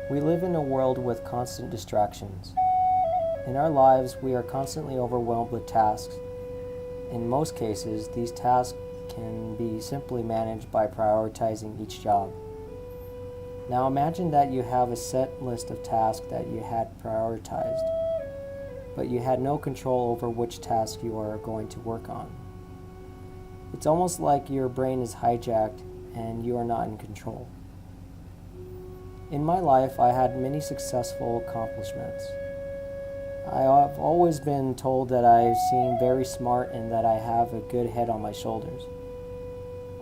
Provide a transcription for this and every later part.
We live in a world with constant distractions. In our lives, we are constantly overwhelmed with tasks. In most cases, these tasks can be simply managed by prioritizing each job. Now imagine that you have a set list of tasks that you had prioritized, but you had no control over which task you are going to work on. It's almost like your brain is hijacked and you are not in control. In my life, I had many successful accomplishments. I have always been told that I seem very smart and that I have a good head on my shoulders.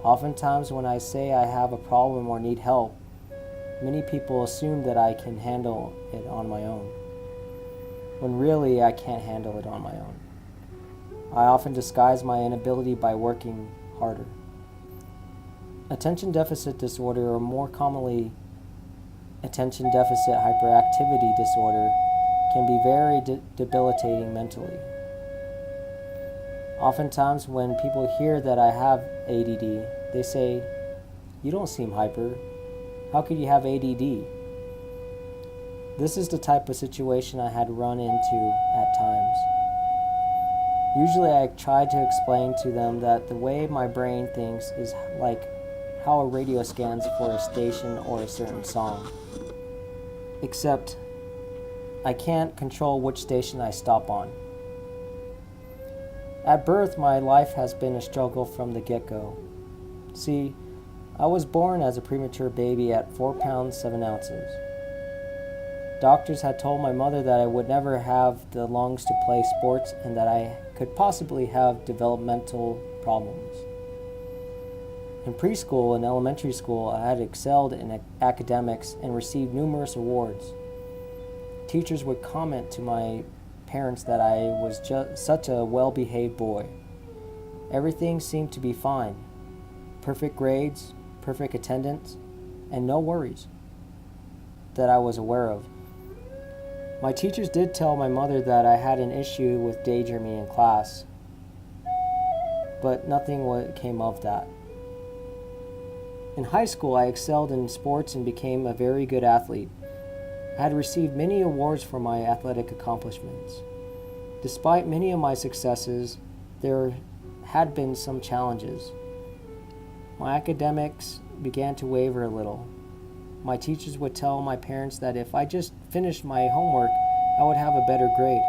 Oftentimes when I say I have a problem or need help, many people assume that I can handle it on my own, when really I can't handle it on my own. I often disguise my inability by working harder. Attention deficit disorder, or more commonly attention deficit hyperactivity disorder, can be very debilitating mentally. Oftentimes when people hear that I have ADD, they say, "You don't seem hyper. How could you have ADD?" This is the type of situation I had run into at times. Usually I try to explain to them that the way my brain thinks is like how a radio scans for a station or a certain song. Except I can't control which station I stop on. At birth, my life has been a struggle from the get-go. See, I was born as a premature baby at 4 pounds 7 ounces. Doctors had told my mother that I would never have the lungs to play sports and that I could possibly have developmental problems. In preschool and elementary school, I had excelled in academics and received numerous awards. Teachers would comment to my parents that I was just such a well-behaved boy. Everything seemed to be fine. Perfect grades, perfect attendance, and no worries that I was aware of. My teachers did tell my mother that I had an issue with daydreaming in class, but nothing came of that. In high school, I excelled in sports and became a very good athlete. I had received many awards for my athletic accomplishments. Despite many of my successes, there had been some challenges. My academics began to waver a little. My teachers would tell my parents that if I just finished my homework, I would have a better grade.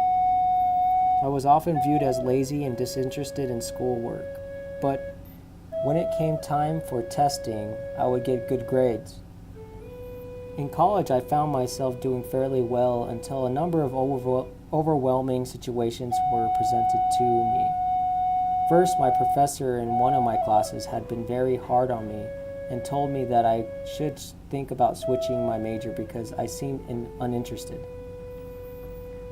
I was often viewed as lazy and disinterested in schoolwork, but when it came time for testing, I would get good grades. In college, I found myself doing fairly well until a number of overwhelming situations were presented to me. First, my professor in one of my classes had been very hard on me and told me that I should think about switching my major because I seemed uninterested.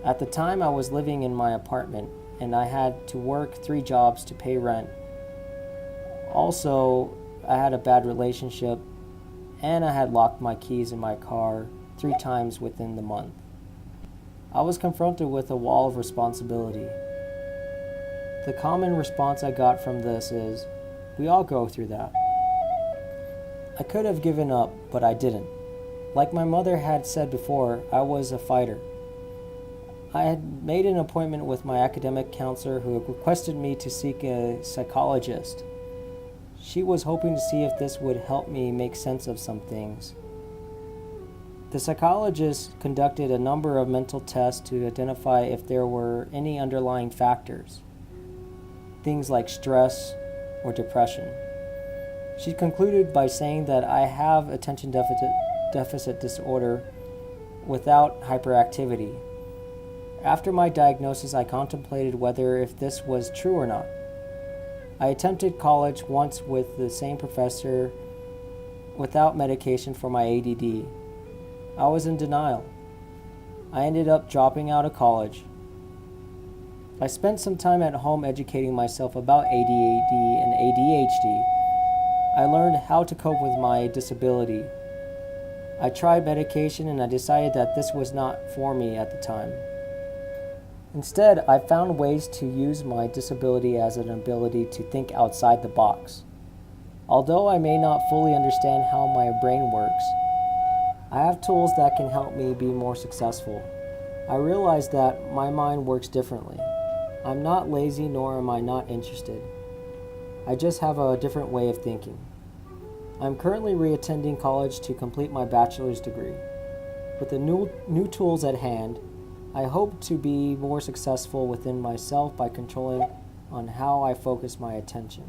At the time, I was living in my apartment and I had to work 3 jobs to pay rent. Also, I had a bad relationship and I had locked my keys in my car 3 times within the month. I was confronted with a wall of responsibility. The common response I got from this is, "We all go through that." I could have given up, but I didn't. Like my mother had said before, I was a fighter. I had made an appointment with my academic counselor who requested me to seek a psychologist. She was hoping to see if this would help me make sense of some things. The psychologist conducted a number of mental tests to identify if there were any underlying factors, things like stress or depression. She concluded by saying that I have attention deficit disorder without hyperactivity. After my diagnosis, I contemplated whether if this was true or not. I attempted college once with the same professor without medication for my ADD. I was in denial. I ended up dropping out of college. I spent some time at home educating myself about ADD and ADHD. I learned how to cope with my disability. I tried medication and I decided that this was not for me at the time. Instead, I found ways to use my disability as an ability to think outside the box. Although I may not fully understand how my brain works, I have tools that can help me be more successful. I realize that my mind works differently. I'm not lazy nor am I not interested. I just have a different way of thinking. I'm currently reattending college to complete my bachelor's degree. With the new tools at hand, I hope to be more successful within myself by controlling on how I focus my attention.